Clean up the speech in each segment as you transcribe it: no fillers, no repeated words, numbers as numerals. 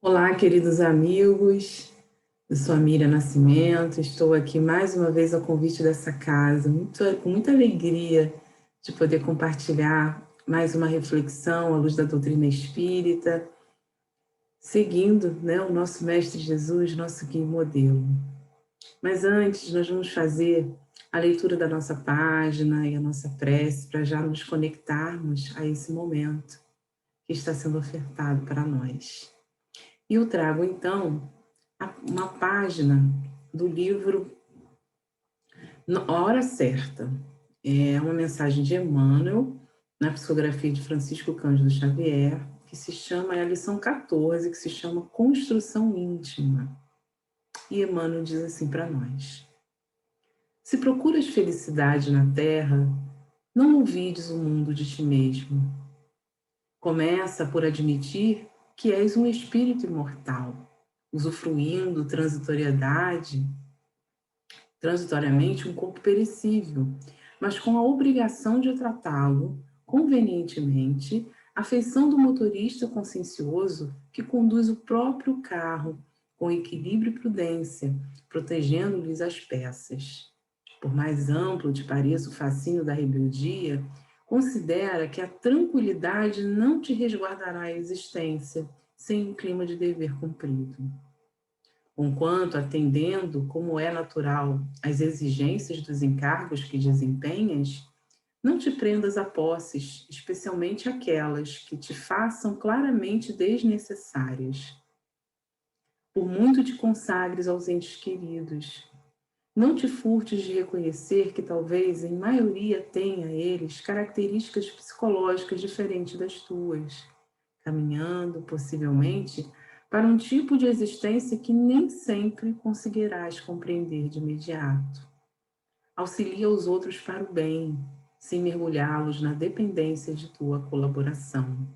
Olá, queridos amigos. Eu sou a Miriam Nascimento. Estou aqui mais uma vez ao convite dessa casa, com muita alegria de poder compartilhar mais uma reflexão à luz da doutrina espírita, seguindo, o nosso Mestre Jesus, nosso guia e modelo. Mas antes, nós vamos fazer a leitura da nossa página e a nossa prece para já nos conectarmos a esse momento que está sendo ofertado para nós. E eu trago, então, uma página do livro A Hora Certa. É uma mensagem de Emmanuel, na psicografia de Francisco Cândido Xavier, que se chama, é a lição 14, que se chama Construção Íntima. E Emmanuel diz assim para nós: se procuras felicidade na terra, não ouvides o mundo de ti mesmo. Começa por admitir que és um espírito imortal, usufruindo transitoriamente um corpo perecível, mas com a obrigação de tratá-lo convenientemente, à feição do motorista consciencioso que conduz o próprio carro com equilíbrio e prudência, protegendo-lhes as peças. Por mais amplo te pareça o fascínio da rebeldia, considera que a tranquilidade não te resguardará a existência sem um clima de dever cumprido. Conquanto, atendendo, como é natural, às exigências dos encargos que desempenhas, não te prendas a posses, especialmente aquelas que te façam claramente desnecessárias. Por muito te consagres aos entes queridos, não te furtes de reconhecer que talvez, em maioria, tenha eles características psicológicas diferentes das tuas, caminhando, possivelmente, para um tipo de existência que nem sempre conseguirás compreender de imediato. Auxilia os outros para o bem, sem mergulhá-los na dependência de tua colaboração.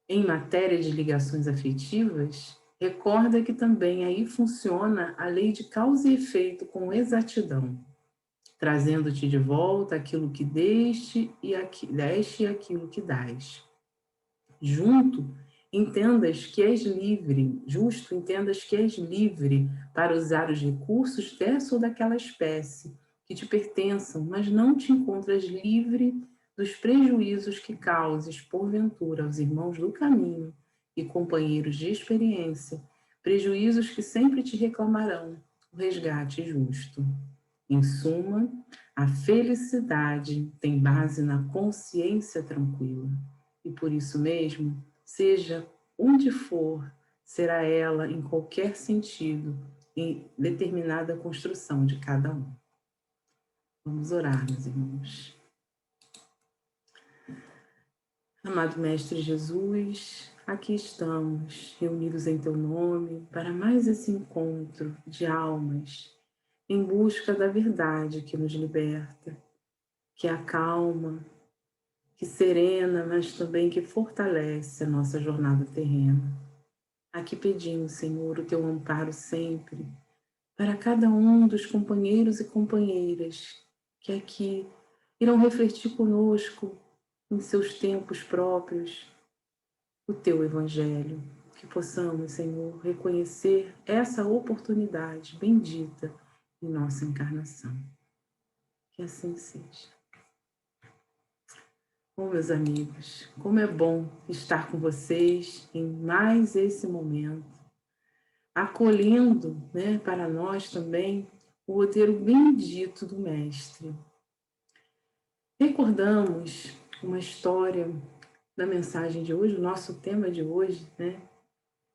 Em matéria de ligações afetivas, recorda que também aí funciona a lei de causa e efeito com exatidão, trazendo-te de volta aquilo que deste e aquilo que dás. Justo, entendas que és livre para usar os recursos dessa ou daquela espécie que te pertençam, mas não te encontras livre dos prejuízos que causes, porventura, aos irmãos do caminho e companheiros de experiência, prejuízos que sempre te reclamarão o resgate justo. Em suma, a felicidade tem base na consciência tranquila. E por isso mesmo, seja onde for, será ela, em qualquer sentido, em determinada construção de cada um. Vamos orar, meus irmãos. Amado Mestre Jesus, aqui estamos, reunidos em Teu nome, para mais esse encontro de almas, em busca da verdade que nos liberta, que acalma, que serena, mas também que fortalece a nossa jornada terrena. Aqui pedimos, Senhor, o Teu amparo sempre, para cada um dos companheiros e companheiras que aqui irão refletir conosco, em seus tempos próprios, o Teu Evangelho. Que possamos, Senhor, reconhecer essa oportunidade bendita em nossa encarnação. Que assim seja. Bom, meus amigos, como é bom estar com vocês em mais esse momento, acolhendo, para nós também o roteiro bendito do Mestre. Recordamos uma história da mensagem de hoje, o nosso tema de hoje,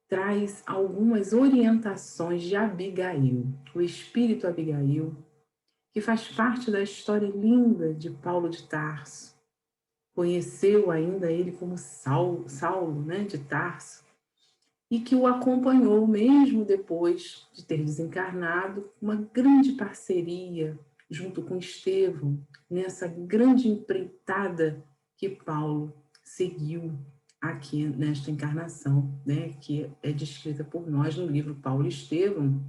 traz algumas orientações de Abigail, o espírito Abigail, que faz parte da história linda de Paulo de Tarso. Conheceu ainda ele como Saulo, de Tarso, e que o acompanhou mesmo depois de ter desencarnado, uma grande parceria junto com Estevão, nessa grande empreitada que Paulo seguiu aqui nesta encarnação, que é descrita por nós no livro Paulo e Estevão,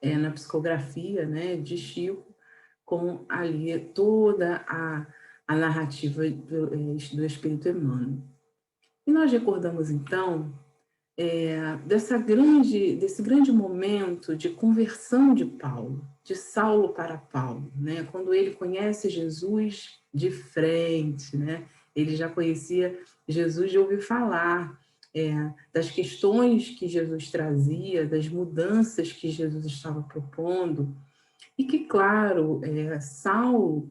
na psicografia de Chico, com ali toda a narrativa do Espírito Emmanuel. E nós recordamos, então, desse grande momento de conversão de Paulo, de Saulo para Paulo, né? Quando ele conhece Jesus de frente, né? Ele já conhecia Jesus de ouvir falar, das questões que Jesus trazia, das mudanças que Jesus estava propondo, e que, claro, Saulo,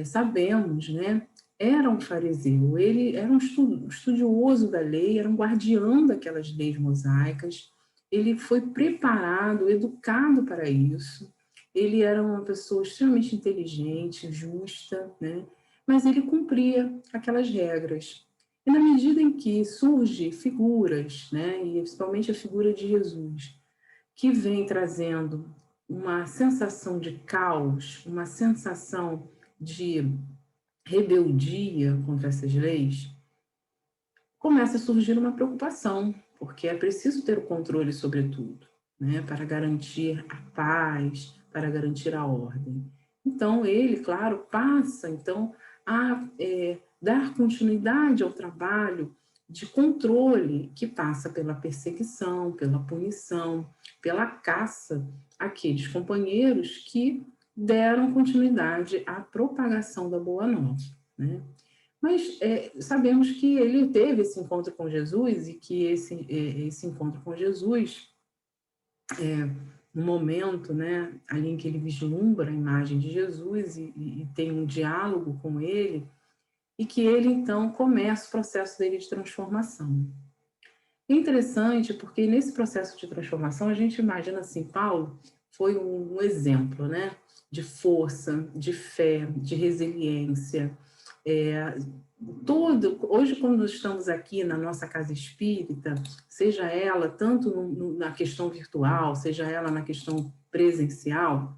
sabemos, né, era um fariseu, ele era um estudioso da lei, era um guardião daquelas leis mosaicas, ele foi preparado, educado para isso, ele era uma pessoa extremamente inteligente, justa, né, mas ele cumpria aquelas regras. E na medida em que surgem figuras, né, e principalmente a figura de Jesus, que vem trazendo uma sensação de caos, uma sensação de rebeldia contra essas leis, começa a surgir uma preocupação, porque é preciso ter o controle sobre tudo, né, para garantir a paz, para garantir a ordem. Então, ele, claro, passa então a dar continuidade ao trabalho de controle que passa pela perseguição, pela punição, pela caça àqueles companheiros que deram continuidade à propagação da Boa Nova, né? Mas sabemos que ele teve esse encontro com Jesus e que esse encontro com Jesus, no momento, né, ali em que ele vislumbra a imagem de Jesus e tem um diálogo com ele, e que ele, então, começa o processo dele de transformação. É interessante porque nesse processo de transformação, a gente imagina assim, Paulo foi um exemplo, né, de força, de fé, de resiliência, hoje, quando nós estamos aqui na nossa casa espírita, seja ela tanto na questão virtual, seja ela na questão presencial,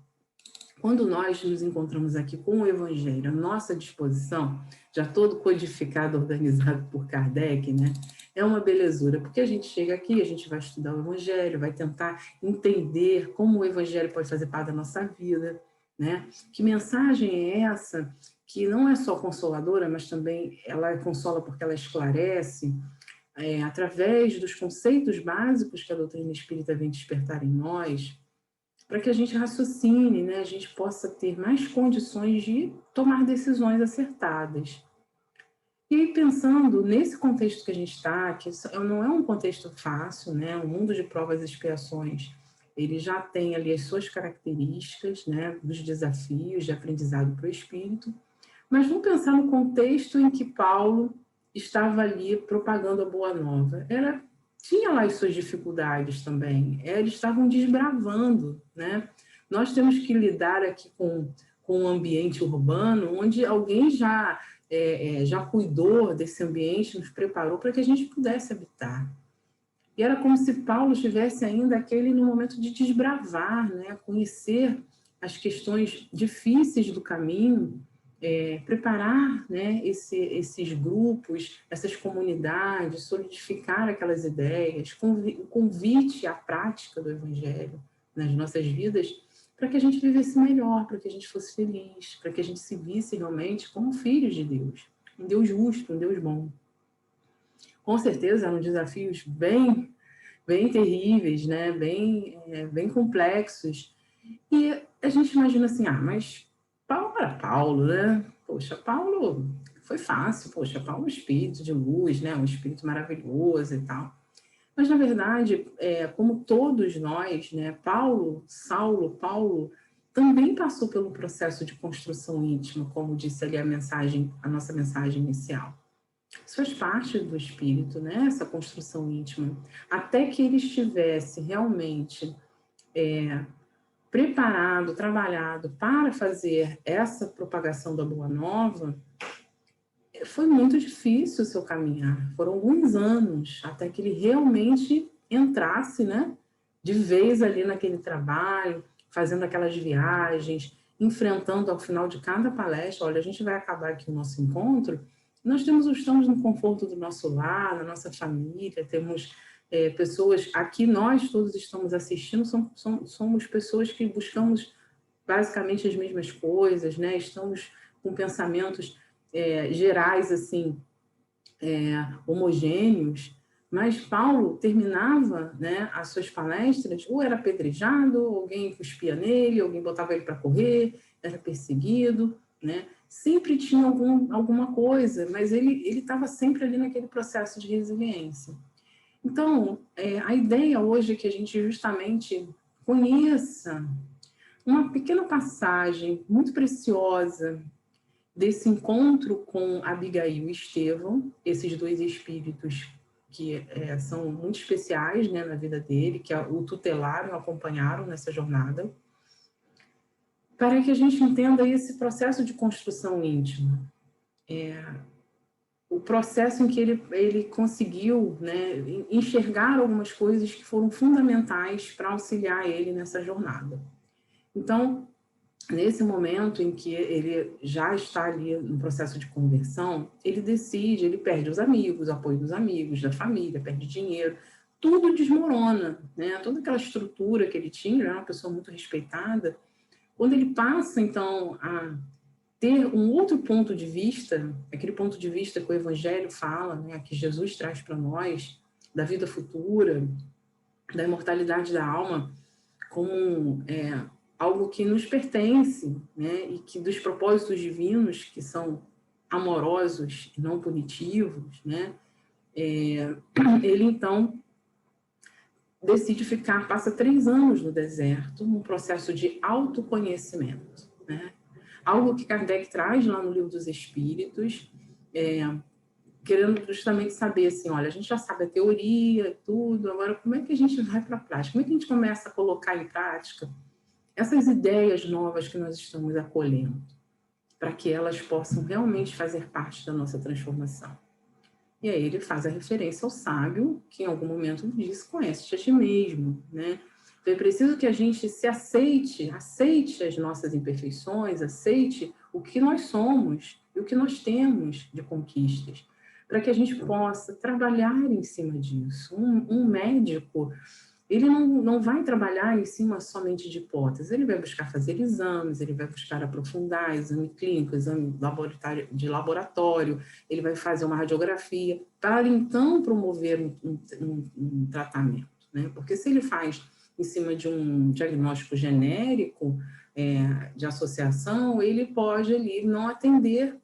quando nós nos encontramos aqui com o Evangelho à nossa disposição, já todo codificado, organizado por Kardec, né? É uma belezura, porque a gente chega aqui, a gente vai estudar o Evangelho, vai tentar entender como o Evangelho pode fazer parte da nossa vida, né? Que mensagem é essa que não é só consoladora, mas também ela consola porque ela esclarece, através dos conceitos básicos que a doutrina espírita vem despertar em nós, para que a gente raciocine, né? A gente possa ter mais condições de tomar decisões acertadas. E aí, pensando nesse contexto que a gente está, que não é um contexto fácil, né? O mundo de provas e expiações, ele já tem ali as suas características, né? Dos desafios de aprendizado para o espírito, mas vamos pensar no contexto em que Paulo estava ali propagando a Boa Nova. Tinha lá as suas dificuldades também, eles estavam desbravando, né? Nós temos que lidar aqui com um ambiente urbano, onde alguém já cuidou desse ambiente, nos preparou para que a gente pudesse habitar. E era como se Paulo estivesse ainda no momento de desbravar, né? Conhecer as questões difíceis do caminho, preparar, né, esses grupos, essas comunidades, solidificar aquelas ideias, o convite à prática do Evangelho nas nossas vidas, para que a gente vivesse melhor, para que a gente fosse feliz, para que a gente se visse realmente como filhos de Deus, um Deus justo, um Deus bom. Com certeza eram desafios bem terríveis, né, bem complexos, e a gente imagina assim, mas Paulo era Paulo, né? Poxa, Paulo foi fácil, poxa, Paulo é um espírito de luz, né? Um espírito maravilhoso e tal. Mas, na verdade, como todos nós, né? Paulo, também passou pelo processo de construção íntima, como disse ali a nossa mensagem inicial. Isso faz parte do espírito, né? Essa construção íntima. Até que ele estivesse realmente preparado, trabalhado para fazer essa propagação da Boa Nova, foi muito difícil o seu caminhar. Foram alguns anos até que ele realmente entrasse, né, de vez ali naquele trabalho, fazendo aquelas viagens, enfrentando ao final de cada palestra, olha, a gente vai acabar aqui o nosso encontro, estamos no conforto do nosso lar, na nossa família, temos pessoas, aqui nós todos estamos assistindo, somos pessoas que buscamos basicamente as mesmas coisas, né? Estamos com pensamentos gerais, assim, homogêneos, Mas Paulo terminava, né, as suas palestras, ou era apedrejado, alguém cuspia nele, alguém botava ele para correr, era perseguido, né? Sempre tinha alguma coisa, mas ele estava sempre ali naquele processo de resiliência. Então, a ideia hoje é que a gente justamente conheça uma pequena passagem muito preciosa desse encontro com Abigail e Estevão, esses dois espíritos que são muito especiais, né, na vida dele, que o tutelaram, o acompanharam nessa jornada, para que a gente entenda esse processo de construção íntima. O processo em que ele conseguiu, né, enxergar algumas coisas que foram fundamentais para auxiliar ele nessa jornada. Então, nesse momento em que ele já está ali no processo de conversão, ele decide, ele perde os amigos, o apoio dos amigos, da família, perde dinheiro, tudo desmorona, né? Toda aquela estrutura que ele tinha, era uma pessoa muito respeitada. Quando ele passa, então, a ter um outro ponto de vista, aquele ponto de vista que o Evangelho fala, né, que Jesus traz para nós, da vida futura, da imortalidade da alma, como algo que nos pertence, né, e que dos propósitos divinos, que são amorosos e não punitivos, né, ele então decide passa 3 anos no deserto, num processo de autoconhecimento, né? Algo que Kardec traz lá no Livro dos Espíritos, querendo justamente saber assim, olha, a gente já sabe a teoria, tudo, agora como é que a gente vai para a prática? Como é que a gente começa a colocar em prática essas ideias novas que nós estamos acolhendo, para que elas possam realmente fazer parte da nossa transformação? E aí ele faz a referência ao sábio, que em algum momento diz, conhece-te a ti mesmo, né? Então é preciso que a gente se aceite as nossas imperfeições, aceite o que nós somos e o que nós temos de conquistas, para que a gente possa trabalhar em cima disso. Um médico, ele não vai trabalhar em cima somente de hipóteses, ele vai buscar fazer exames, ele vai buscar aprofundar, exame clínico, exame de laboratório, ele vai fazer uma radiografia, para então promover um tratamento, né? Porque se ele faz em cima de um diagnóstico genérico, de associação, ele pode ali não atender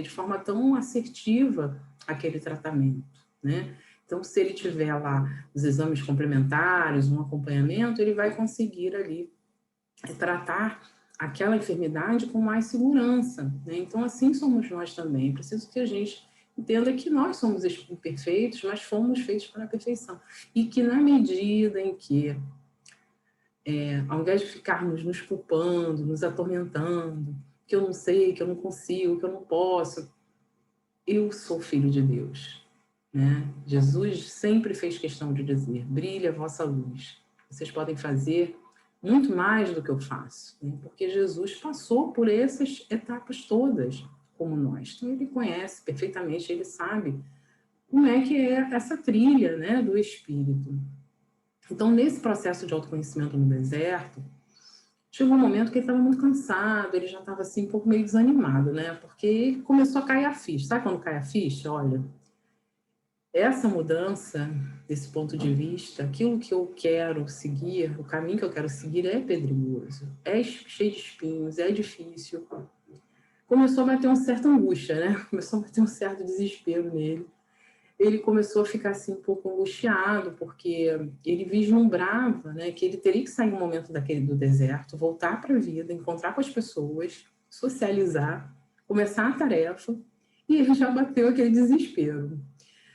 de forma tão assertiva aquele tratamento, né? Então, se ele tiver lá os exames complementares, um acompanhamento, ele vai conseguir ali tratar aquela enfermidade com mais segurança, né? Então, assim somos nós também. É preciso que a gente entenda que nós somos imperfeitos, mas fomos feitos para a perfeição. E que na medida em que, ao invés de ficarmos nos culpando, nos atormentando, que eu não sei, que eu não consigo, que eu não posso, eu sou filho de Deus, né? Jesus sempre fez questão de dizer, brilha a vossa luz. Vocês podem fazer muito mais do que eu faço, né? Porque Jesus passou por essas etapas todas, como nós. Então, ele conhece perfeitamente, ele sabe como é que é essa trilha, né, do Espírito. Então, nesse processo de autoconhecimento no deserto, chegou um momento que ele estava muito cansado, ele já estava assim, um pouco meio desanimado, né? Porque começou a cair a ficha. Sabe quando cai a ficha? Olha, essa mudança, desse ponto de vista, aquilo que eu quero seguir, o caminho que eu quero seguir é pedregoso, é cheio de espinhos, é difícil. Começou a bater uma certa angústia, né? Começou a bater um certo desespero nele. Ele começou a ficar assim um pouco angustiado, porque ele vislumbrava, né, que ele teria que sair um momento do deserto, voltar para a vida, encontrar com as pessoas, socializar, começar a tarefa, e ele já bateu aquele desespero.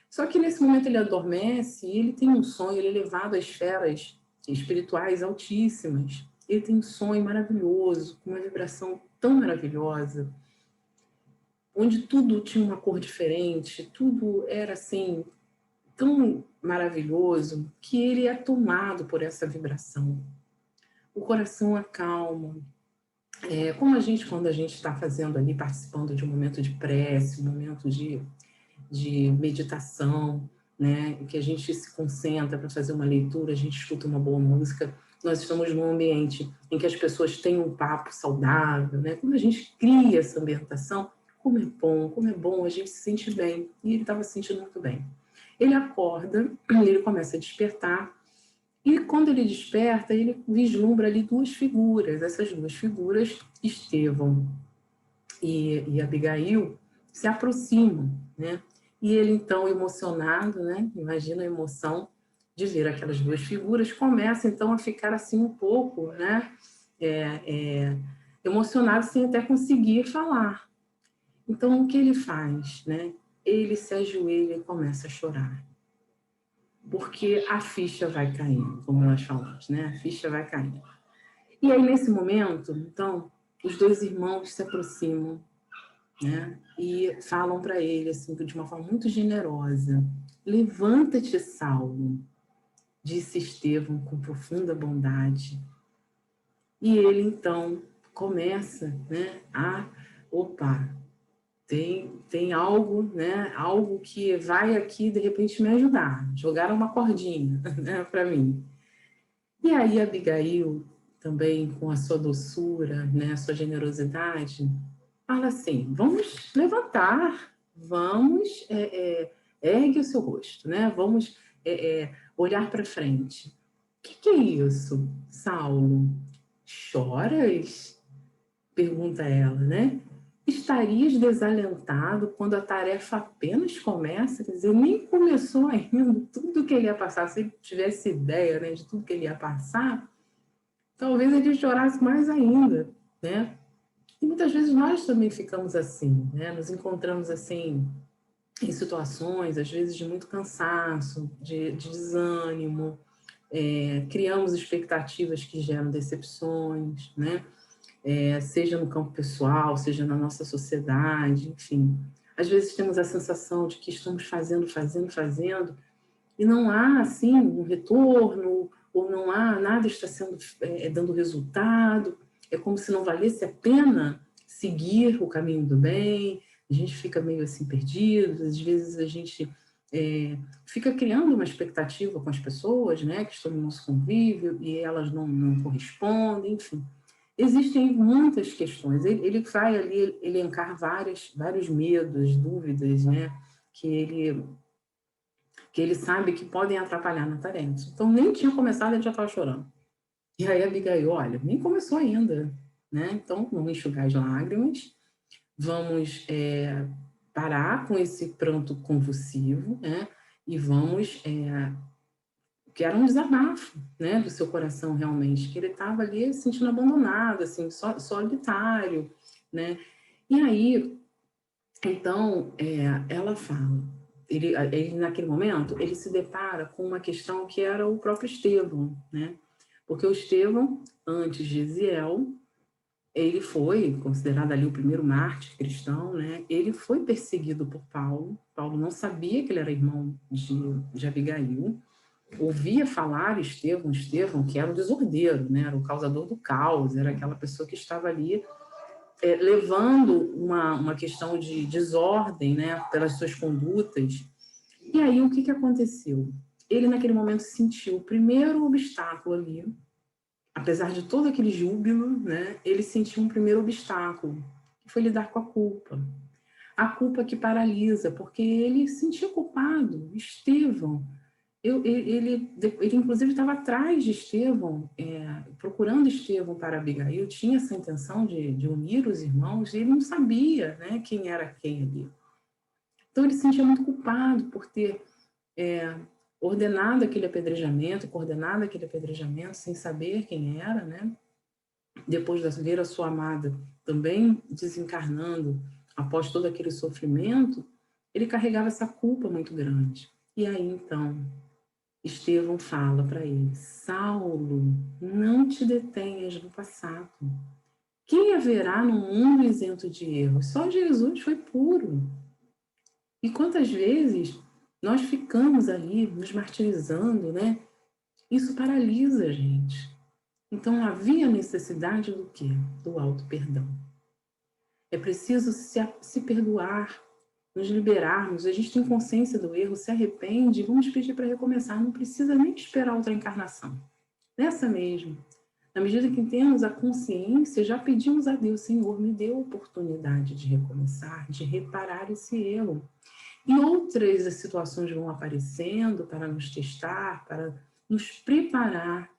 Só que nesse momento ele adormece e ele tem um sonho, ele é levado a esferas espirituais altíssimas. Ele tem um sonho maravilhoso, com uma vibração tão maravilhosa, onde tudo tinha uma cor diferente, tudo era assim, tão maravilhoso, que ele é tomado por essa vibração. O coração acalma. Como quando a gente está fazendo ali, participando de um momento de prece, um momento de meditação, né, em que a gente se concentra para fazer uma leitura, a gente escuta uma boa música, nós estamos num ambiente em que as pessoas têm um papo saudável, né? Quando a gente cria essa ambientação, como é bom, a gente se sente bem. E ele estava se sentindo muito bem. ele acorda, ele começa a despertar, e quando ele desperta, ele vislumbra ali duas figuras. Essas duas figuras, Estevão e Abigail, se aproximam, né? E ele, então, emocionado, né? Imagina a emoção de ver aquelas duas figuras, começa, então, a ficar assim um pouco, né? Emocionado, sem até conseguir falar. Então, o que ele faz, né? Ele se ajoelha e começa a chorar. Porque a ficha vai caindo, como nós falamos, né? A ficha vai caindo. E aí, nesse momento, então, os dois irmãos se aproximam, né? E falam para ele, assim, de uma forma muito generosa: levanta-te, Saulo, disse Estevão com profunda bondade. E ele, então, começa, né, opa, tem algo, né, algo que vai aqui, de repente, me ajudar. Jogaram uma cordinha, né, para mim. E aí, Abigail, também com a sua doçura, né, a sua generosidade, fala assim: vamos levantar, vamos, ergue o seu rosto, né? Vamos olhar para frente. O que é isso, Saulo? Choras? Pergunta ela, né? Estarias desalentado quando a tarefa apenas começa? Quer dizer, nem começou ainda tudo que ele ia passar. Se ele tivesse ideia, né, de tudo que ele ia passar, talvez ele chorasse mais ainda, né? E muitas vezes nós também ficamos assim, né? Nos encontramos assim em situações, às vezes, de muito cansaço, de desânimo, criamos expectativas que geram decepções, né? Seja no campo pessoal, seja na nossa sociedade, enfim. Às vezes temos a sensação de que estamos fazendo, e não há, assim, um retorno, ou não há, nada está sendo, dando resultado. É como se não valesse a pena seguir o caminho do bem. A gente fica meio assim perdido, às vezes a gente fica criando uma expectativa com as pessoas, né, que estão no nosso convívio, e elas não correspondem, enfim. Existem muitas questões. Ele vai ali elencar vários medos, dúvidas, né, que ele sabe que podem atrapalhar na tarefa. Então, nem tinha começado, ele já estava chorando. E aí a Abigail, olha, nem começou ainda, né? Então, vamos enxugar as lágrimas, vamos parar com esse pranto convulsivo, né? E vamos... que era um desabafo, né, do seu coração realmente, que ele estava ali se sentindo abandonado, assim, solitário, né? E aí, então, ela fala, ele, naquele momento, ele se depara com uma questão que era o próprio Estevão, né? Porque o Estevão, antes de Gesiel, ele foi considerado ali o primeiro mártir cristão, né? Ele foi perseguido por Paulo. Paulo não sabia que ele era irmão de Abigail. Ouvia falar Estevão, que era o desordeiro, né? Era o causador do caos, era aquela pessoa que estava ali levando uma questão de desordem, né, pelas suas condutas. E aí, o que aconteceu? Ele, naquele momento, sentiu o primeiro obstáculo ali, apesar de todo aquele júbilo, né, ele sentiu um primeiro obstáculo, que foi lidar com a culpa. A culpa que paralisa, porque ele se sentia culpado. Estevão, ele inclusive estava atrás de Estevão, procurando Estevão para Abigail, tinha essa intenção de unir os irmãos, e ele não sabia, né, quem era quem ali. Então ele se sentia muito culpado por ter ordenado aquele apedrejamento, coordenado aquele apedrejamento sem saber quem era, né? Depois de ver a sua amada também desencarnando após todo aquele sofrimento, ele carregava essa culpa muito grande. E aí, então, Estevão fala para ele: Saulo, não te detenhas no passado. Quem haverá no mundo isento de erros? Só Jesus foi puro. E quantas vezes nós ficamos ali nos martirizando, né? Isso paralisa a gente. Então havia necessidade do quê? Do auto-perdão. É preciso se perdoar, nos liberarmos. A gente tem consciência do erro, se arrepende, vamos pedir para recomeçar. Não precisa nem esperar outra encarnação. Nessa mesmo, na medida que temos a consciência, já pedimos a Deus: Senhor, me dê a oportunidade de recomeçar, de reparar esse erro. E outras situações vão aparecendo para nos testar, para nos preparar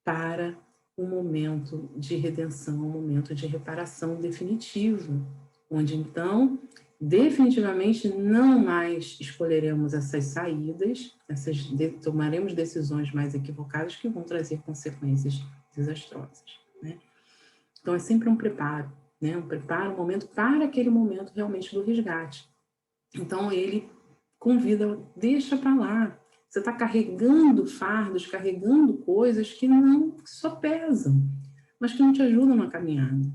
para um momento de redenção, um momento de reparação definitivo, onde então definitivamente não mais escolheremos essas saídas, tomaremos decisões mais equivocadas que vão trazer consequências desastrosas, né? Então é sempre um preparo, né? Um preparo, um momento para aquele momento realmente do resgate. Então ele convida, deixa para lá. Você está carregando fardos, carregando coisas que não que só pesam, mas que não te ajudam na caminhada.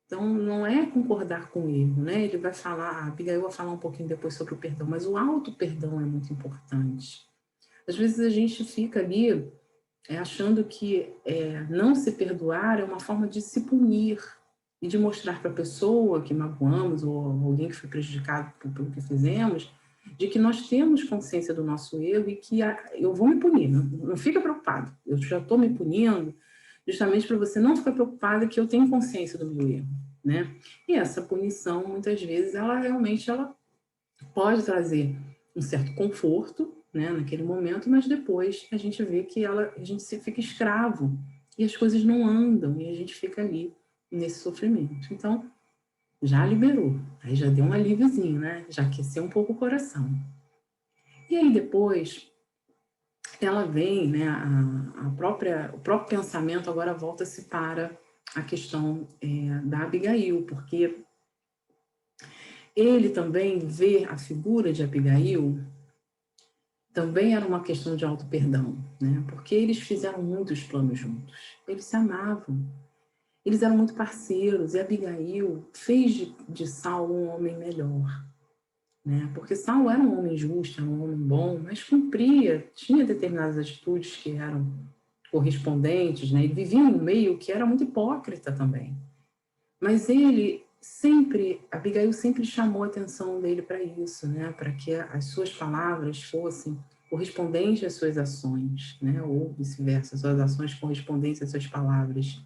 Então, não é concordar com o erro, né? Ele vai falar, a Abigail vai falar um pouquinho depois sobre o perdão, mas o auto-perdão é muito importante. Às vezes a gente fica ali achando que não se perdoar é uma forma de se punir e de mostrar para a pessoa que magoamos ou alguém que foi prejudicado pelo que fizemos, de que nós temos consciência do nosso erro e que eu vou me punir, não fica preocupado, eu já estou me punindo, justamente para você não ficar preocupada que eu tenho consciência do meu erro, né? E essa punição, muitas vezes, ela realmente pode trazer um certo conforto, né, naquele momento, mas depois a gente vê que a gente se fica escravo e as coisas não andam e a gente fica ali nesse sofrimento. Então, já liberou, aí já deu um alíviozinho, né? Já aqueceu um pouco o coração. E aí depois ela vem, né, o próprio pensamento agora volta-se para a questão da Abigail, porque ele também vê a figura de Abigail, também era uma questão de auto-perdão, né? Porque eles fizeram muitos planos juntos, eles se amavam, eles eram muito parceiros, e Abigail fez de Saul um homem melhor, né? Porque Saul era um homem justo, era um homem bom, mas cumpria, tinha determinadas atitudes que eram correspondentes, né? Ele vivia em um meio que era muito hipócrita também. Mas Abigail sempre chamou a atenção dele para isso, né? Para que as suas palavras fossem correspondentes às suas ações, né? Ou vice-versa, suas ações correspondentes às suas palavras.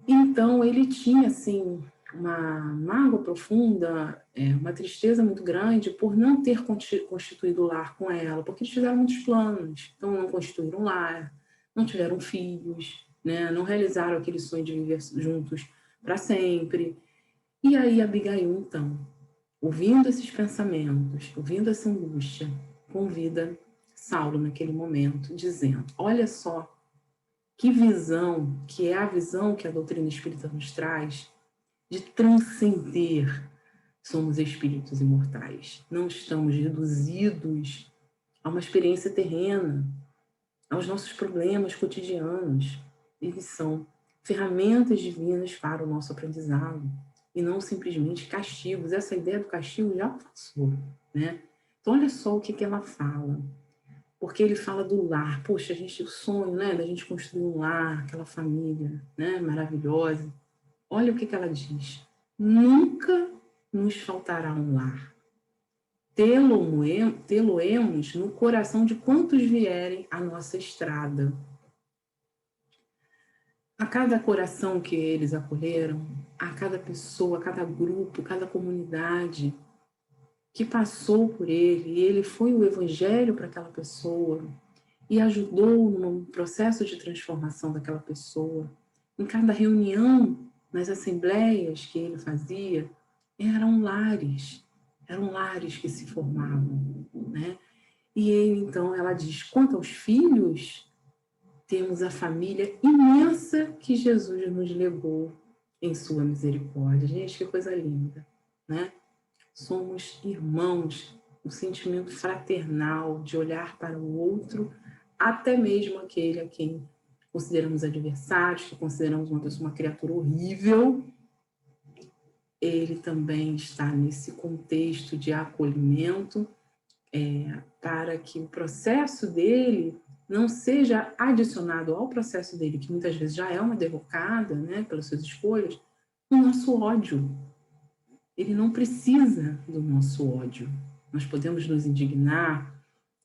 Então, ele tinha, assim, uma mágoa profunda, uma tristeza muito grande por não ter constituído o lar com ela, porque eles fizeram muitos planos. Então, não constituíram um lar, não tiveram filhos, né? Não realizaram aquele sonho de viver juntos para sempre. E aí, Abigail, então, ouvindo esses pensamentos, ouvindo essa angústia, convida Saulo naquele momento, dizendo: olha só que visão, que é a visão que a doutrina espírita nos traz, de transcender. Somos espíritos imortais. Não estamos reduzidos a uma experiência terrena, aos nossos problemas cotidianos. Eles são ferramentas divinas para o nosso aprendizado e não simplesmente castigos. Essa ideia do castigo já passou, né? Então, olha só o que ela fala. Porque ele fala do lar. Poxa, o sonho, né, da gente construir um lar, aquela família, né, maravilhosa. Olha o que ela diz. Nunca nos faltará um lar. Tê-lo-emos no coração de quantos vierem à nossa estrada. A cada coração que eles acolheram, a cada pessoa, a cada grupo, cada comunidade que passou por ele, e ele foi o evangelho para aquela pessoa e ajudou no processo de transformação daquela pessoa. Em cada reunião, nas assembleias que ele fazia, eram lares que se formavam, né? E ele, então, ela diz, quanto aos filhos, temos a família imensa que Jesus nos legou em sua misericórdia. Gente, que coisa linda, né? Somos irmãos, um sentimento fraternal de olhar para o outro, até mesmo aquele a quem consideramos adversários, que consideramos uma pessoa, uma criatura horrível. Ele também está nesse contexto de acolhimento, para que o processo dele não seja adicionado ao processo dele, que muitas vezes já é uma derrocada, né, pelas suas escolhas, o nosso ódio. Ele não precisa do nosso ódio. Nós podemos nos indignar,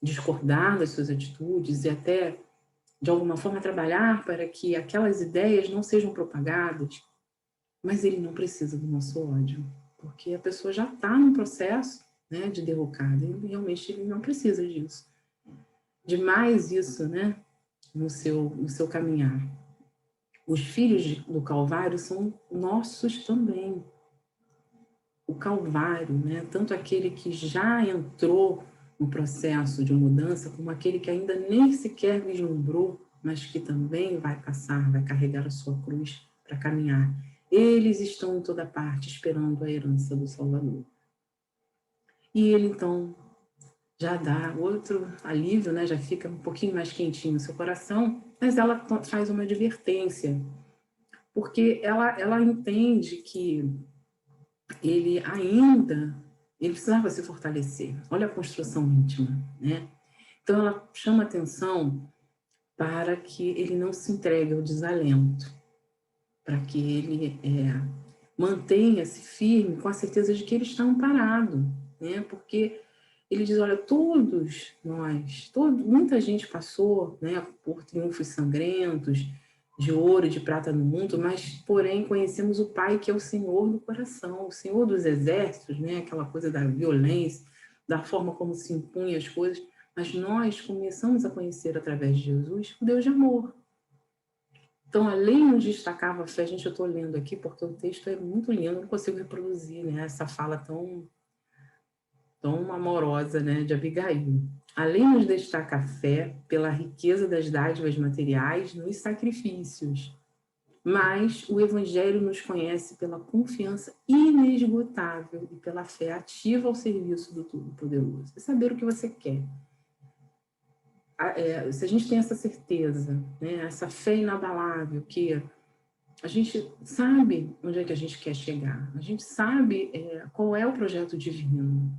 discordar das suas atitudes e até, de alguma forma, trabalhar para que aquelas ideias não sejam propagadas, mas ele não precisa do nosso ódio, porque a pessoa já está num processo né, de derrocada. E realmente ele não precisa disso. Demais isso, né, no seu caminhar. Os filhos do Calvário são nossos também. O Calvário, né, tanto aquele que já entrou no processo de mudança, como aquele que ainda nem sequer vislumbrou, mas que também vai passar, vai carregar a sua cruz para caminhar. Eles estão em toda parte esperando a herança do Salvador. E ele, então, já dá outro alívio, né? Já fica um pouquinho mais quentinho o seu coração, mas ela faz uma advertência, porque ela entende que ele precisava se fortalecer. Olha a construção íntima, né? Então ela chama atenção para que ele não se entregue ao desalento, para que ele mantenha-se firme com a certeza de que ele está amparado, né? Porque ele diz, olha, todos nós, muita gente passou, né, por triunfos sangrentos, de ouro e de prata no mundo, mas, porém, conhecemos o Pai que é o Senhor do coração, o Senhor dos exércitos, né, aquela coisa da violência, da forma como se impunha as coisas, mas nós começamos a conhecer através de Jesus o Deus de amor. Então, além de destacar a fé, gente, eu estou lendo aqui porque o texto é muito lindo, não consigo reproduzir, né, essa fala tão amorosa, né, de Abigail. Além nos destaca a fé pela riqueza das dádivas materiais nos sacrifícios, mas o Evangelho nos conhece pela confiança inesgotável e pela fé ativa ao serviço do Todo-Poderoso. É saber o que você quer. Se a gente tem essa certeza, né, essa fé inabalável, que a gente sabe onde é que a gente quer chegar, a gente sabe qual é o projeto divino.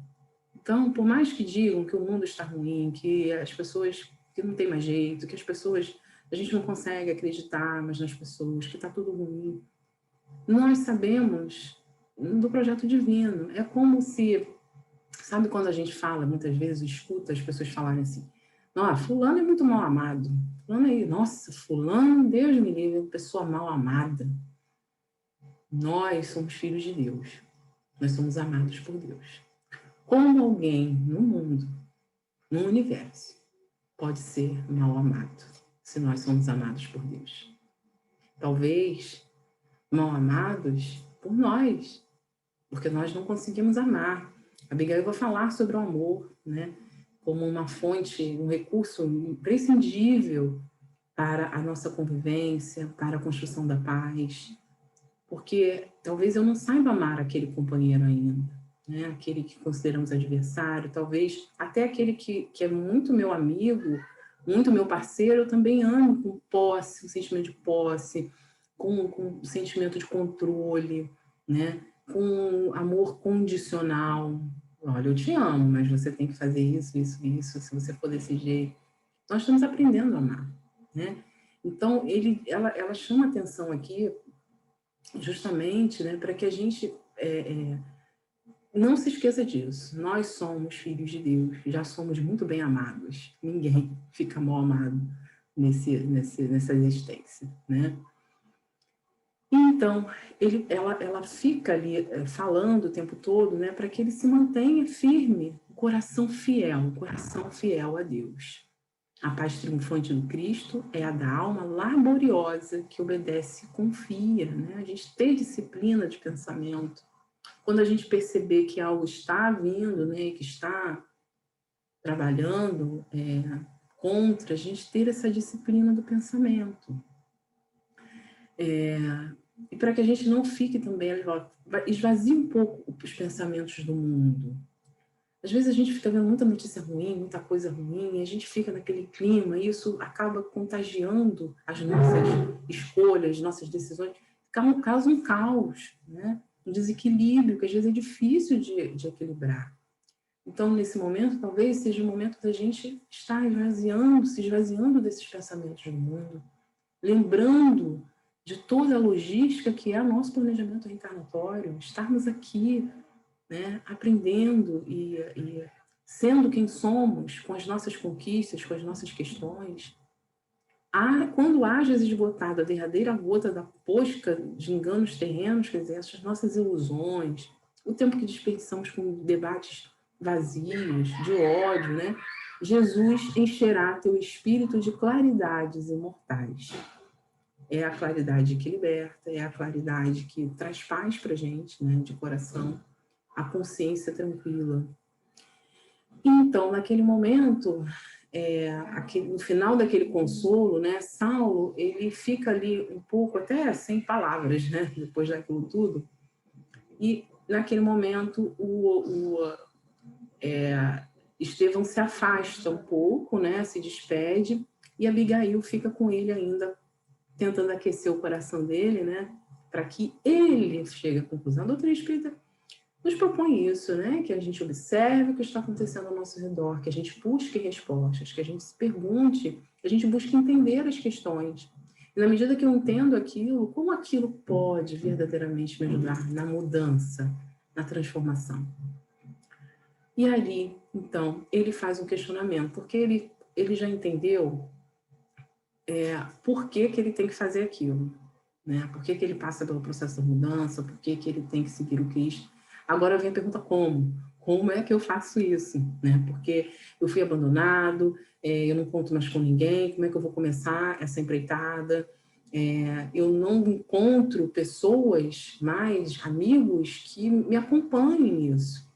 Então, por mais que digam que o mundo está ruim, que as pessoas, que não tem mais jeito, que as pessoas, a gente não consegue acreditar mais nas pessoas, que está tudo ruim, nós sabemos do projeto divino. É como se, sabe quando a gente fala, muitas vezes, escuta as pessoas falarem assim, fulano é muito mal amado. Fulano aí, nossa, fulano, Deus me livre, é uma pessoa mal amada. Nós somos filhos de Deus. Nós somos amados por Deus. Como alguém no mundo, no universo, pode ser mal amado, se nós somos amados por Deus? Talvez mal amados por nós, porque nós não conseguimos amar. A Abigail vai falar sobre o amor, né, como uma fonte, um recurso imprescindível para a nossa convivência, para a construção da paz, porque talvez eu não saiba amar aquele companheiro ainda, né? Aquele que consideramos adversário, talvez até aquele que é muito meu amigo, muito meu parceiro, eu também amo com posse, com sentimento de posse, com sentimento de controle, né? Com amor condicional. Olha, eu te amo, mas você tem que fazer isso, isso, isso, se você for desse jeito. Nós estamos aprendendo a amar, né? Então, ela chama atenção aqui justamente, né, para que a gente não se esqueça disso. Nós somos filhos de Deus, já somos muito bem amados. Ninguém fica mal amado nessa existência, né? Então, ela fica ali falando o tempo todo, né, para que ele se mantenha firme, o coração fiel a Deus. A paz triunfante do Cristo é a da alma laboriosa que obedece e confia, né? A gente ter disciplina de pensamento. Quando a gente perceber que algo está vindo, né, que está trabalhando contra, a gente ter essa disciplina do pensamento. E para que a gente não fique também, esvazie um pouco os pensamentos do mundo. Às vezes a gente fica vendo muita notícia ruim, muita coisa ruim, e a gente fica naquele clima, e isso acaba contagiando as nossas escolhas, nossas decisões, causa um caos, né? Um desequilíbrio, que às vezes é difícil de equilibrar. Então, nesse momento, talvez seja o momento da gente estar se esvaziando desses pensamentos do mundo, lembrando de toda a logística que é o nosso planejamento reencarnatório, estarmos aqui, né, aprendendo e sendo quem somos, com as nossas conquistas, com as nossas questões. Quando haja esgotada a derradeira gota da posca de enganos terrenos, quer dizer, essas nossas ilusões, o tempo que desperdiçamos com debates vazios, de ódio, né? Jesus encherá teu espírito de claridades imortais. É a claridade que liberta, é a claridade que traz paz para a gente, né, de coração, a consciência tranquila. Então, naquele momento, no final daquele consolo, né, Saulo, ele fica ali um pouco até sem palavras, né, depois daquilo tudo. E naquele momento Estevão se afasta um pouco, né, se despede, e Abigail fica com ele ainda, tentando aquecer o coração dele, né, para que ele chegue à conclusão. A doutrina espírita nos propõe isso, né, que a gente observe o que está acontecendo ao nosso redor, que a gente busque respostas, que a gente se pergunte, que a gente busque entender as questões. E na medida que eu entendo aquilo, como aquilo pode verdadeiramente me ajudar na mudança, na transformação? E ali, então, ele faz um questionamento, porque ele já entendeu por que ele tem que fazer aquilo, né? Por que ele passa pelo processo da mudança, por que ele tem que seguir o Cristo. Agora vem a pergunta como? Como é que eu faço isso? Né? Porque eu fui abandonado, eu não conto mais com ninguém, como é que eu vou começar essa empreitada? Eu não encontro pessoas mais, amigos, que me acompanhem nisso.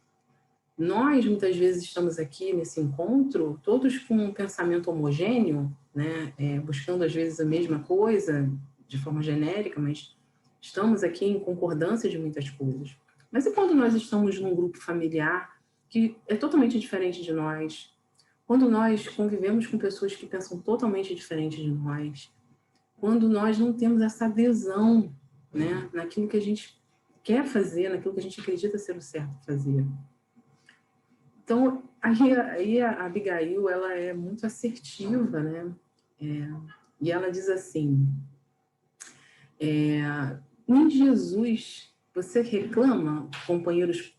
Nós, muitas vezes, estamos aqui nesse encontro, todos com um pensamento homogêneo, né? Buscando, às vezes, a mesma coisa, de forma genérica, mas estamos aqui em concordância de muitas coisas. Mas e quando nós estamos num grupo familiar que é totalmente diferente de nós? Quando nós convivemos com pessoas que pensam totalmente diferente de nós? Quando nós não temos essa adesão, né, naquilo que a gente quer fazer, naquilo que a gente acredita ser o certo fazer? Então, aí a Abigail, ela é muito assertiva, né? E ela diz assim, em Jesus, você reclama, companheiros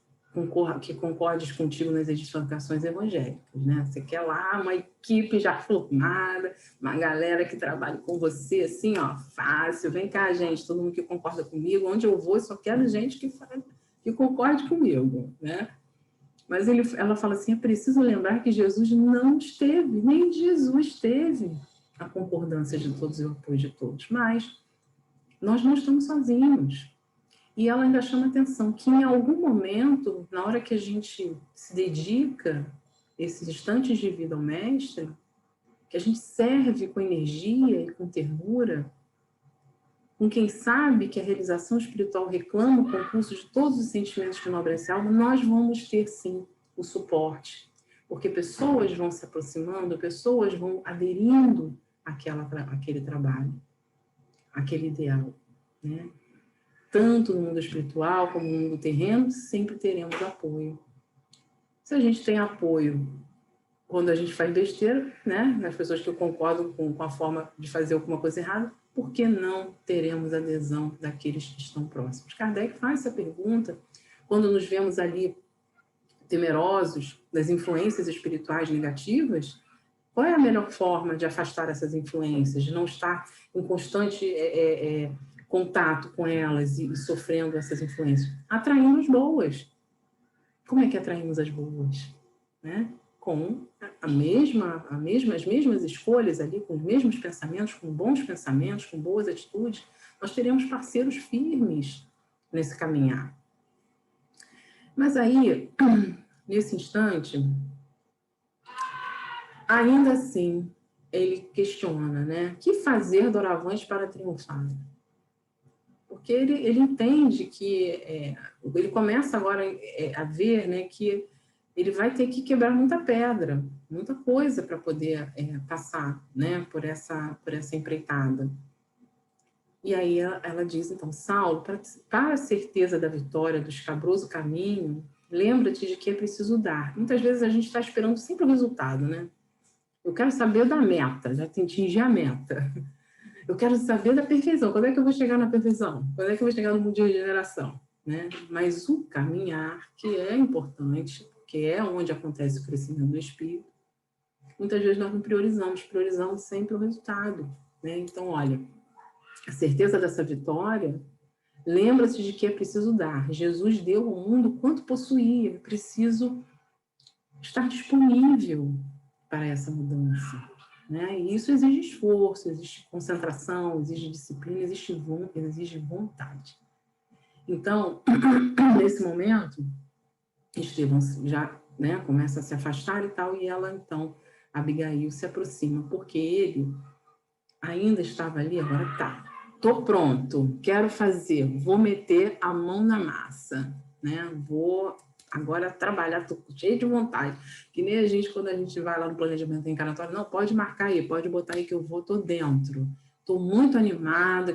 que concordes contigo nas edificações evangélicas, né? Você quer lá uma equipe já formada, uma galera que trabalhe com você, assim, ó, fácil. Vem cá, gente, todo mundo que concorda comigo. Onde eu vou, eu só quero gente que concorde comigo, né? Mas ela fala assim, é preciso lembrar que Jesus não esteve, nem Jesus teve a concordância de todos e o apoio de todos. Mas nós não estamos sozinhos. E ela ainda chama atenção que em algum momento, na hora que a gente se dedica esses instantes de vida ao mestre, que a gente serve com energia e com ternura, com quem sabe que a realização espiritual reclama o concurso de todos os sentimentos que nobrece a alma, nós vamos ter, sim, o suporte. Porque pessoas vão se aproximando, pessoas vão aderindo àquele trabalho, àquele ideal, né? Tanto no mundo espiritual como no mundo terreno, sempre teremos apoio. Se a gente tem apoio quando a gente faz besteira, né, nas pessoas que concordam com a forma de fazer alguma coisa errada, por que não teremos adesão daqueles que estão próximos? Kardec faz essa pergunta quando nos vemos ali temerosos das influências espirituais negativas. Qual é a melhor forma de afastar essas influências, de não estar em constante contato com elas e sofrendo essas influências? Atraindo as boas. Como é que atraímos as boas? Né? Com as mesmas escolhas ali, com os mesmos pensamentos, com bons pensamentos, com boas atitudes, nós teremos parceiros firmes nesse caminhar. Mas aí, nesse instante, ainda assim, ele questiona, né? Que fazer doravante para triunfar? Porque ele entende que ele começa agora a ver, né, que ele vai ter que quebrar muita pedra, muita coisa para poder passar, né, por essa empreitada. E aí ela diz, então, Saulo, para a certeza da vitória do escabroso caminho, lembra-te de que é preciso dar. Muitas vezes a gente está esperando sempre o resultado, né? Eu quero saber da meta, já atingir a meta. Eu quero saber da perfeição. Quando é que eu vou chegar na perfeição? Quando é que eu vou chegar no mundo de regeneração? Né? Mas o caminhar, que é importante, que é onde acontece o crescimento do espírito, muitas vezes nós não priorizamos sempre o resultado. Né? Então, olha, a certeza dessa vitória, lembra-se de que é preciso dar. Jesus deu ao mundo quanto possuía, é preciso estar disponível para essa mudança, né? E isso exige esforço, exige concentração, exige disciplina, exige vontade. Então, nesse momento, Estevão já, né, começa a se afastar e tal, e ela, então, Abigail, se aproxima, porque ele ainda estava ali, agora tá, tô pronto, quero fazer, vou meter a mão na massa, né, vou agora trabalhar, tô cheio de vontade, que nem a gente, quando a gente vai lá no planejamento encarnatório, não, pode marcar aí, pode botar aí que eu vou, tô dentro. Estou muito animada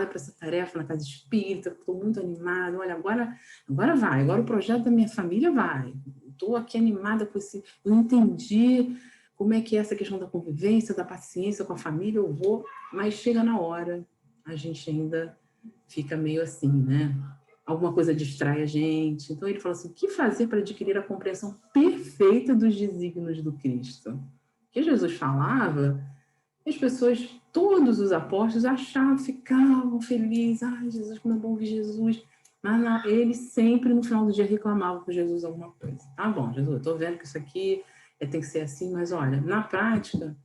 para essa tarefa na casa espírita, estou muito animada, olha, agora vai, agora o projeto da minha família vai. Estou aqui animada com esse, eu entendi como é que é essa questão da convivência, da paciência com a família, eu vou, mas chega na hora, a gente ainda fica meio assim, né? Alguma coisa distrai a gente. Então ele fala assim, o que fazer para adquirir a compreensão perfeita dos desígnios do Cristo? O que Jesus falava, as pessoas, todos os apóstolos achavam, ficavam felizes, ai Jesus, como é bom ver Jesus, mas não, eles sempre no final do dia reclamavam com Jesus alguma coisa. Tá bom, Jesus, eu estou vendo que isso aqui tem que ser assim, mas olha, na prática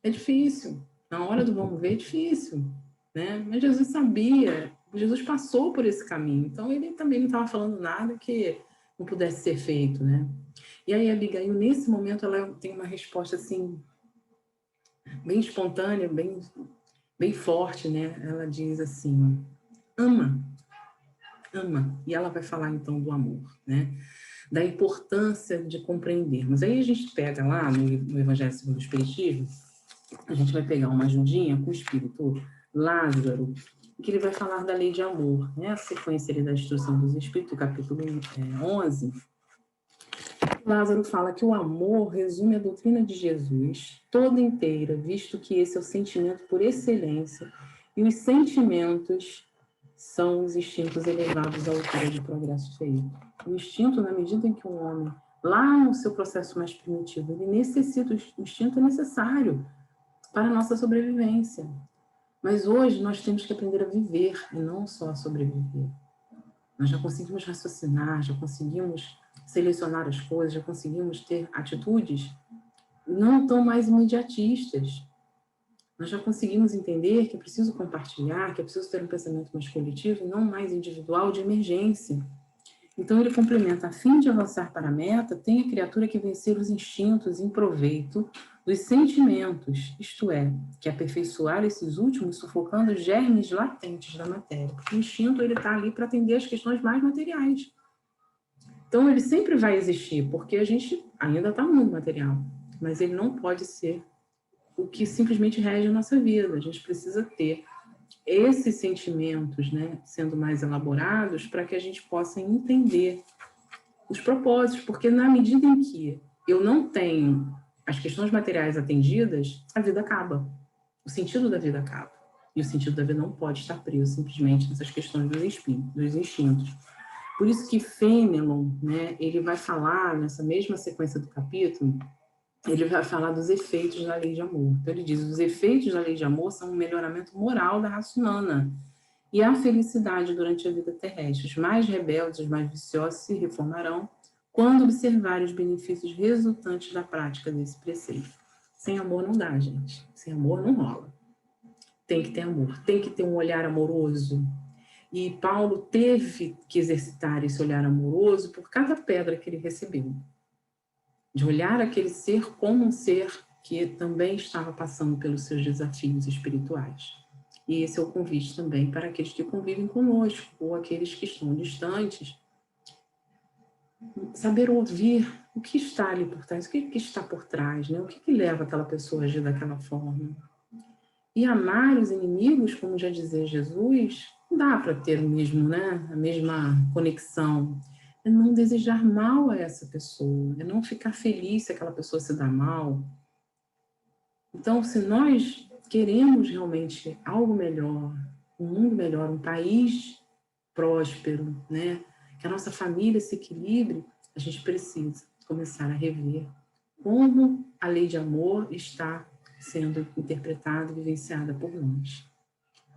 é difícil, na hora do vamos ver é difícil, né? Mas Jesus sabia, Jesus passou por esse caminho, então ele também não estava falando nada que não pudesse ser feito, né? E aí a Abigail, nesse momento, ela tem uma resposta assim, bem espontânea, bem forte, né? Ela diz assim, ama. E ela vai falar então do amor, né? Da importância de compreendermos. Aí a gente pega lá no Evangelho segundo o Espiritismo, a gente vai pegar uma ajudinha com o Espírito Lázaro, que ele vai falar da lei de amor, né? A sequência ali da instrução dos Espíritos, capítulo 11, Lázaro fala que o amor resume a doutrina de Jesus toda inteira, visto que esse é o sentimento por excelência, e os sentimentos são os instintos elevados à altura do progresso feito. O instinto, na medida em que o homem, lá no seu processo mais primitivo, ele necessita, o instinto é necessário para a nossa sobrevivência. Mas hoje nós temos que aprender a viver e não só a sobreviver. Nós já conseguimos raciocinar, já conseguimos selecionar as coisas, já conseguimos ter atitudes não tão mais imediatistas. Nós já conseguimos entender que é preciso compartilhar, que é preciso ter um pensamento mais coletivo, não mais individual, de emergência. Então ele complementa, a fim de avançar para a meta, tem a criatura que vencer os instintos em proveito dos sentimentos, isto é, que aperfeiçoar esses últimos sufocando os germes latentes da matéria. Porque o instinto está ali para atender as questões mais materiais. Então ele sempre vai existir, porque a gente ainda está no mundo material, mas ele não pode ser o que simplesmente rege a nossa vida. A gente precisa ter esses sentimentos, né, sendo mais elaborados para que a gente possa entender os propósitos, porque na medida em que eu não tenho as questões materiais atendidas, a vida acaba. O sentido da vida acaba. E o sentido da vida não pode estar preso simplesmente nessas questões dos instintos. Por isso que Fenelon, né, ele vai falar, nessa mesma sequência do capítulo, ele vai falar dos efeitos da lei de amor. Então ele diz, os efeitos da lei de amor são um melhoramento moral da raça humana e a felicidade durante a vida terrestre. Os mais rebeldes, os mais viciosos se reformarão quando observarem os benefícios resultantes da prática desse preceito. Sem amor não dá, gente. Sem amor não rola. Tem que ter amor, tem que ter um olhar amoroso. E Paulo teve que exercitar esse olhar amoroso por cada pedra que ele recebeu. De olhar aquele ser como um ser que também estava passando pelos seus desafios espirituais. E esse é o convite também para aqueles que convivem conosco, ou aqueles que estão distantes. Saber ouvir o que está ali por trás, o que está por trás, né? O que leva aquela pessoa a agir daquela forma. E amar os inimigos, como já dizia Jesus, não dá para ter o mesmo, né? A mesma conexão. É não desejar mal a essa pessoa, é não ficar feliz se aquela pessoa se dá mal. Então, se nós queremos realmente algo melhor, um mundo melhor, um país próspero, né? Que a nossa família se equilibre, a gente precisa começar a rever como a lei de amor está sendo interpretada e vivenciada por nós.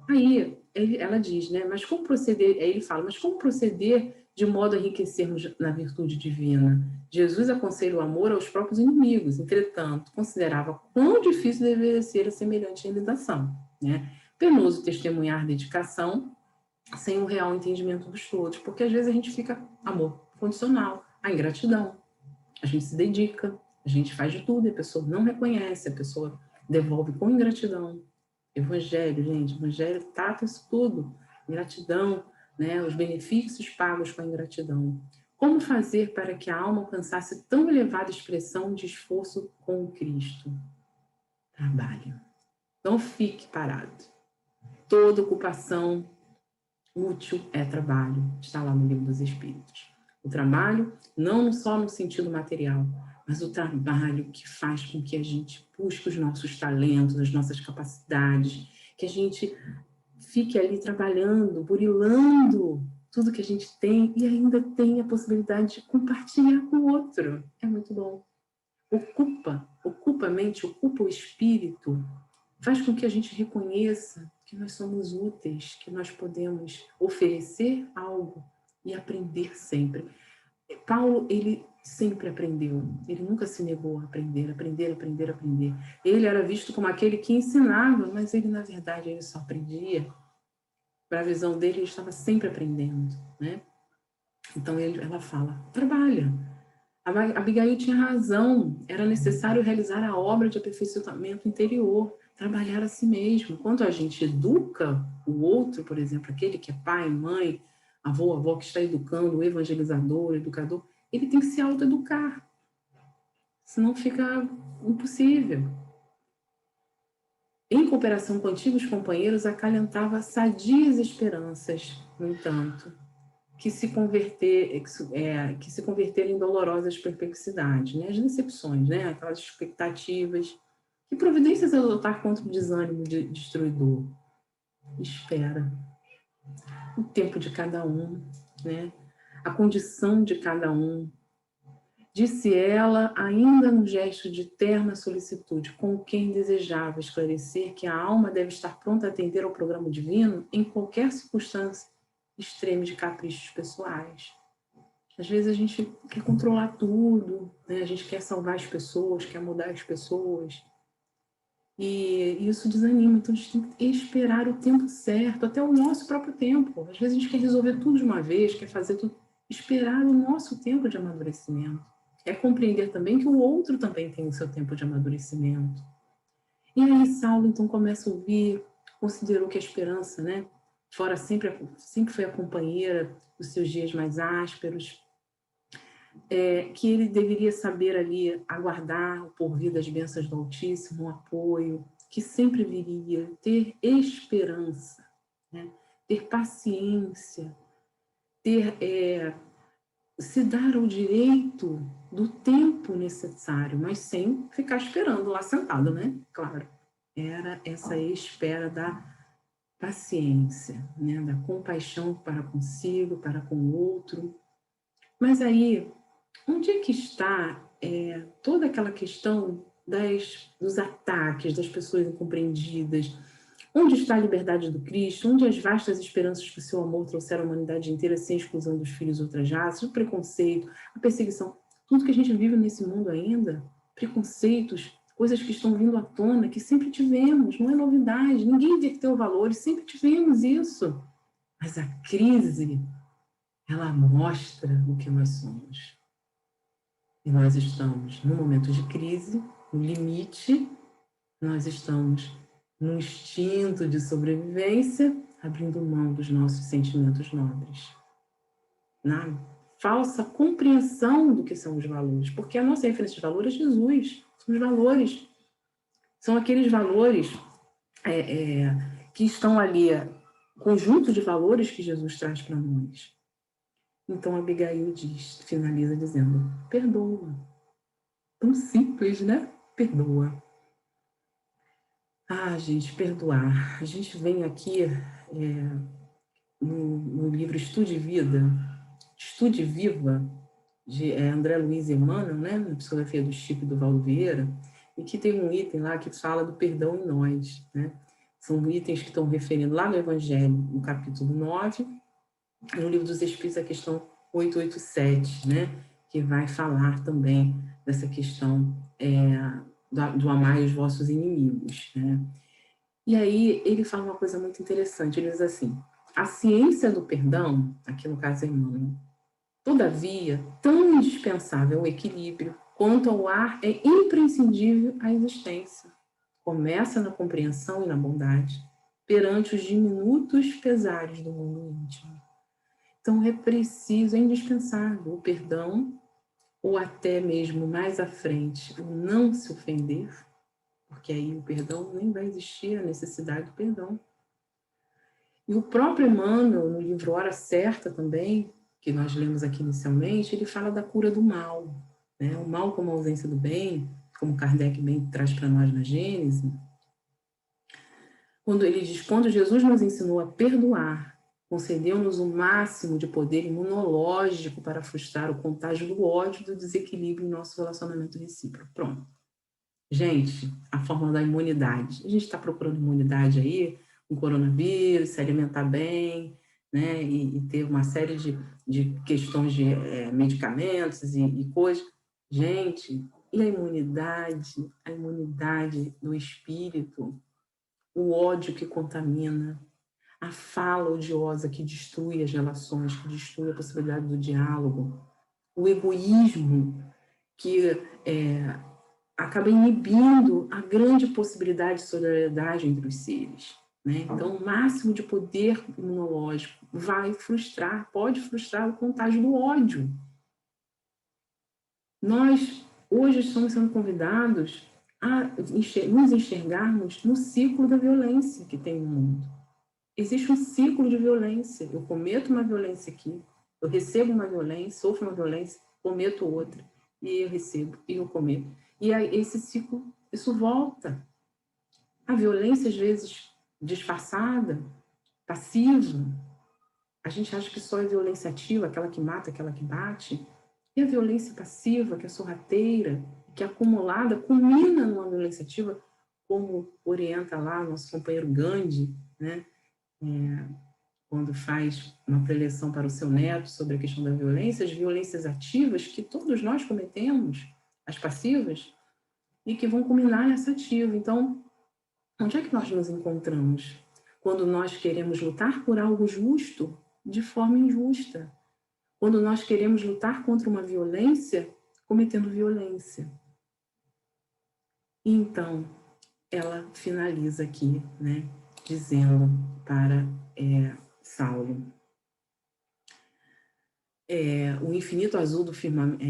Aí ela diz, né? Mas como proceder? Aí ele fala, mas como proceder de modo a enriquecermos na virtude divina. Jesus aconselha o amor aos próprios inimigos, entretanto, considerava quão difícil deveria ser a semelhante realização, né? Penoso testemunhar dedicação sem o real entendimento dos todos, porque às vezes a gente fica amor condicional, a ingratidão, a gente se dedica, a gente faz de tudo, e a pessoa não reconhece, a pessoa devolve com ingratidão. Evangelho, gente, evangelho trata isso tudo, ingratidão, né, os benefícios pagos com a ingratidão. Como fazer para que a alma alcançasse tão elevada expressão de esforço com Cristo? Trabalho. Não fique parado. Toda ocupação útil é trabalho. Está lá no Livro dos Espíritos. O trabalho, não só no sentido material, mas o trabalho que faz com que a gente busque os nossos talentos, as nossas capacidades, que a gente fique ali trabalhando, burilando tudo que a gente tem e ainda tem a possibilidade de compartilhar com o outro. É muito bom. Ocupa a mente, ocupa o espírito, faz com que a gente reconheça que nós somos úteis, que nós podemos oferecer algo e aprender sempre. Paulo, ele sempre aprendeu, ele nunca se negou a aprender. Ele era visto como aquele que ensinava, mas ele, na verdade, ele só aprendia. Para a visão dele, ele estava sempre aprendendo, né? Então, ela fala, trabalha. A Abigail tinha razão, era necessário realizar a obra de aperfeiçoamento interior, trabalhar a si mesmo. Quando a gente educa o outro, por exemplo, aquele que é pai, mãe, avó que está educando, o evangelizador, o educador, ele tem que se autoeducar, senão fica impossível. Em cooperação com antigos companheiros, acalentava sadias esperanças, no entanto, que se converteram em dolorosas perplexidades, né? As decepções, né? Aquelas expectativas. Que providências adotar contra o desânimo destruidor? Espera. O tempo de cada um, né? A condição de cada um. Disse ela, ainda no gesto de terna solicitude, com quem desejava esclarecer que a alma deve estar pronta a atender ao programa divino em qualquer circunstância extrema de caprichos pessoais. Às vezes a gente quer controlar tudo, né? A gente quer salvar as pessoas, quer mudar as pessoas. E isso desanima, então a gente tem que esperar o tempo certo, até o nosso próprio tempo. Às vezes a gente quer resolver tudo de uma vez, quer fazer tudo. Esperar o nosso tempo de amadurecimento. É compreender também que o outro também tem o seu tempo de amadurecimento. E aí Saulo então começa a ouvir, considerou que a esperança, né, fora sempre foi a companheira dos seus dias mais ásperos, que ele deveria saber ali aguardar o porvir das bênçãos do Altíssimo, um apoio, que sempre viria, ter esperança, né, ter paciência, se dar o direito do tempo necessário, mas sem ficar esperando lá sentado, né? Claro, era essa espera da paciência, né? Da compaixão para consigo, para com o outro. Mas aí, onde é que está toda aquela questão dos ataques, das pessoas incompreendidas? Onde está a liberdade do Cristo? Onde as vastas esperanças que o seu amor trouxeram à humanidade inteira, sem exclusão dos filhos outras raças? O preconceito, a perseguição, tudo que a gente vive nesse mundo ainda, preconceitos, coisas que estão vindo à tona, que sempre tivemos, não é novidade, ninguém inverteu valores, sempre tivemos isso. Mas a crise, ela mostra o que nós somos. E nós estamos no momento de crise, no limite, nós estamos no instinto de sobrevivência, abrindo mão dos nossos sentimentos nobres. Na falsa compreensão do que são os valores, porque a nossa referência de valores é Jesus, são os valores. São aqueles valores que estão ali, conjunto de valores que Jesus traz para nós. Então, Abigail finaliza dizendo, perdoa. Tão simples, né? Perdoa. Gente, perdoar. A gente vem aqui no livro Estude Vida, Estude Viva, de André Luiz Emmanuel, né? Na psicografia do Chico e do Valdo Vieira, e que tem um item lá que fala do perdão em nós, né? São itens que estão referindo lá no Evangelho, no capítulo 9, no Livro dos Espíritos, a questão 887, né? Que vai falar também dessa questão do amar os vossos inimigos, né? E aí ele fala uma coisa muito interessante, ele diz assim, a ciência do perdão, aqui no caso é Emmanuel, todavia, tão indispensável o equilíbrio quanto ao ar é imprescindível a existência. Começa na compreensão e na bondade, perante os diminutos pesares do mundo íntimo. Então é preciso, é indispensável o perdão, ou até mesmo mais à frente, o não se ofender, porque aí o perdão nem vai existir a necessidade do perdão. E o próprio Emmanuel, no livro Hora Certa também, que nós lemos aqui inicialmente, ele fala da cura do mal, né? O mal como a ausência do bem, como Kardec bem traz para nós na Gênese, quando ele diz, quando Jesus nos ensinou a perdoar, concedeu-nos o máximo de poder imunológico para frustrar o contágio do ódio e do desequilíbrio em nosso relacionamento recíproco. Pronto. Gente, a fórmula da imunidade. A gente está procurando imunidade aí, com coronavírus, se alimentar bem, né? E ter uma série de questões de medicamentos e coisas. Gente, e a imunidade? A imunidade do espírito, o ódio que contamina, a fala odiosa que destrui as relações, que destrui a possibilidade do diálogo, o egoísmo que acaba inibindo a grande possibilidade de solidariedade entre os seres. Né? Então, o máximo de poder imunológico vai frustrar, pode frustrar o contágio do ódio. Nós, hoje, estamos sendo convidados a nos enxergarmos no ciclo da violência que tem no mundo. Existe um ciclo de violência. Eu cometo uma violência aqui, eu recebo uma violência, sofro uma violência, cometo outra, e eu recebo, e eu cometo. E aí, esse ciclo, isso volta. A violência, às vezes, disfarçada, passiva. A gente acha que só é violência ativa, aquela que mata, aquela que bate. E a violência passiva, que é sorrateira, que é acumulada, culmina numa violência ativa, como orienta lá nosso companheiro Gandhi, né? Quando faz uma preleção para o seu neto sobre a questão da violência, as violências ativas que todos nós cometemos, as passivas, e que vão culminar nessa ativa. Então, onde é que nós nos encontramos? Quando nós queremos lutar por algo justo de forma injusta. Quando nós queremos lutar contra uma violência, cometendo violência. E então, ela finaliza aqui, né, dizendo para Saulo, o infinito azul do firmamento,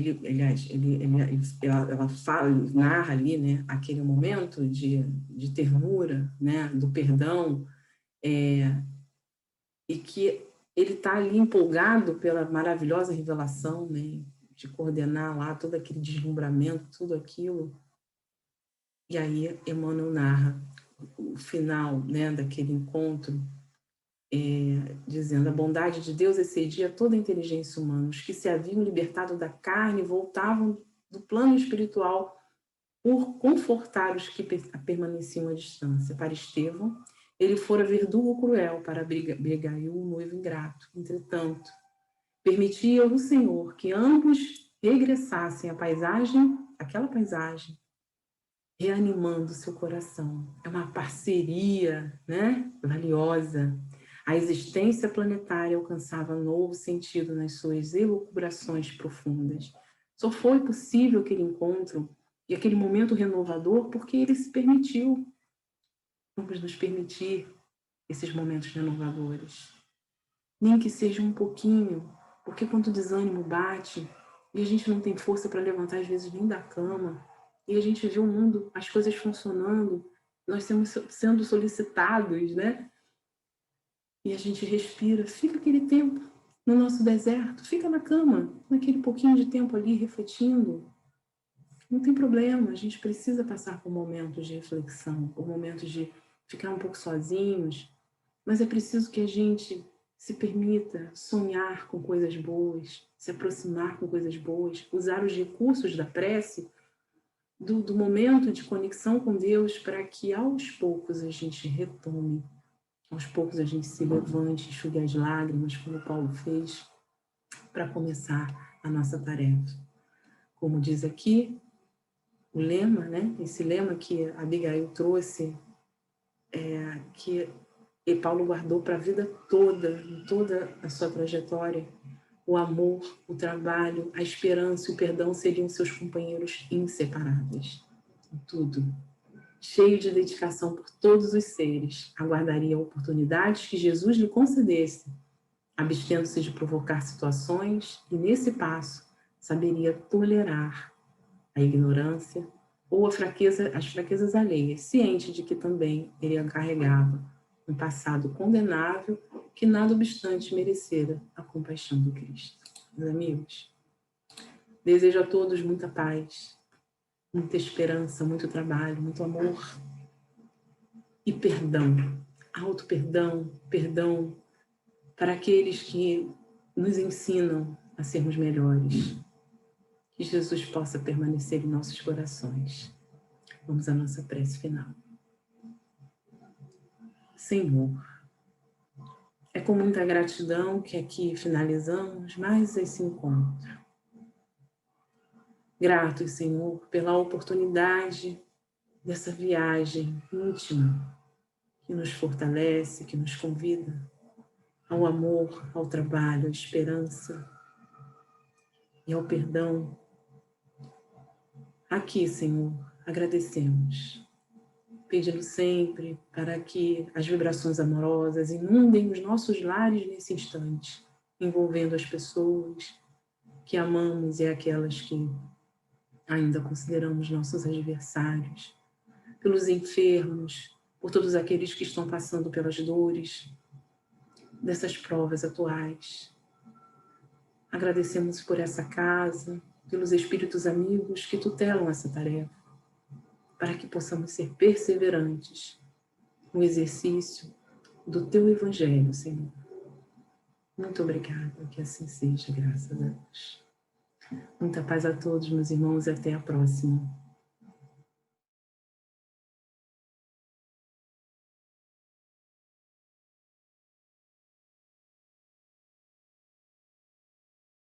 ela fala, narra ali, né, aquele momento de ternura, né, do perdão, e que ele está ali empolgado pela maravilhosa revelação, né, de coordenar lá todo aquele deslumbramento, tudo aquilo. E aí Emmanuel narra o final, né, daquele encontro, dizendo: a bondade de Deus excedia toda a inteligência humana. Os que se haviam libertado da carne voltavam do plano espiritual por confortar os que permaneciam à distância. Para Estevão, ele fora verdugo cruel para Abigail, o noivo ingrato. Entretanto, permitia o Senhor que ambos regressassem à paisagem, aquela paisagem, reanimando seu coração. É uma parceria, né, valiosa. A existência planetária alcançava novo sentido nas suas elucubrações profundas. Só foi possível aquele encontro e aquele momento renovador porque ele se permitiu. Vamos nos permitir esses momentos renovadores. Nem que seja um pouquinho, porque quando o desânimo bate e a gente não tem força para levantar, às vezes, nem da cama, e a gente vê o mundo, as coisas funcionando, nós sendo solicitados, né? E a gente respira, fica aquele tempo no nosso deserto, fica na cama, naquele pouquinho de tempo ali, refletindo. Não tem problema, a gente precisa passar por momentos de reflexão, por momentos de ficar um pouco sozinhos, mas é preciso que a gente se permita sonhar com coisas boas, se aproximar com coisas boas, usar os recursos da prece, do momento de conexão com Deus, para que aos poucos a gente retome, aos poucos a gente se levante, enxugue as lágrimas, como Paulo fez, para começar a nossa tarefa. Como diz aqui o lema, né? Esse lema que a Abigail trouxe, que Paulo guardou para a vida toda, em toda a sua trajetória. O amor, o trabalho, a esperança e o perdão seriam seus companheiros inseparáveis. Em tudo. Cheio de dedicação por todos os seres, aguardaria oportunidades que Jesus lhe concedesse, abstendo-se de provocar situações e, nesse passo, saberia tolerar a ignorância ou as fraquezas alheias, ciente de que também ele carregava um passado condenável que, nada obstante, merecera a compaixão do Cristo. Meus amigos, desejo a todos muita paz, muita esperança, muito trabalho, muito amor e perdão, auto-perdão, perdão para aqueles que nos ensinam a sermos melhores. Que Jesus possa permanecer em nossos corações. Vamos à nossa prece final. Senhor, é com muita gratidão que aqui finalizamos mais esse encontro. Gratos, Senhor, pela oportunidade dessa viagem íntima que nos fortalece, que nos convida ao amor, ao trabalho, à esperança e ao perdão. Aqui, Senhor, agradecemos, pedindo sempre para que as vibrações amorosas inundem os nossos lares nesse instante, envolvendo as pessoas que amamos e aquelas que ainda consideramos nossos adversários, pelos enfermos, por todos aqueles que estão passando pelas dores dessas provas atuais. Agradecemos por essa casa, pelos espíritos amigos que tutelam essa tarefa, para que possamos ser perseverantes no exercício do Teu Evangelho, Senhor. Muito obrigada, que assim seja, graças a Deus. Muita paz a todos, meus irmãos, e até a próxima.